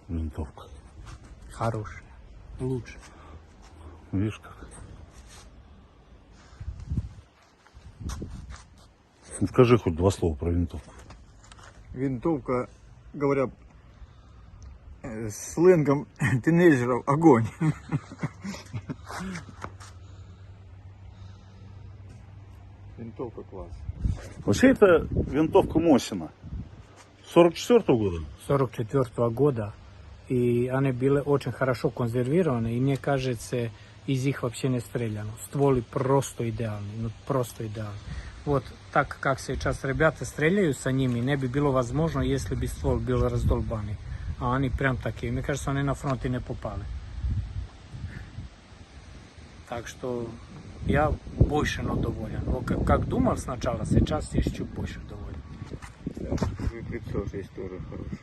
винтовка? Хорошая. Лучше. Видишь как? Ну, скажи хоть два слова про винтовку. Винтовка, говоря сленгом тинейджеров, огонь. Винтовка класс. Вообще это винтовка Мосина 44-го года. 44 года. И они были очень хорошо консервированы. И мне кажется, из них вообще не стреляно. Стволы просто идеальны. Ну, просто идеальны. Вот так, как сейчас ребята стреляют за ними, не бы было возможно, если бы ствол был раздолбанный. А они прям такие. Мне кажется, они на фронте не попали. Так что я больше доволен. Вот как думал сначала, сейчас я чуть больше доволен. Прицел здесь тоже хороший.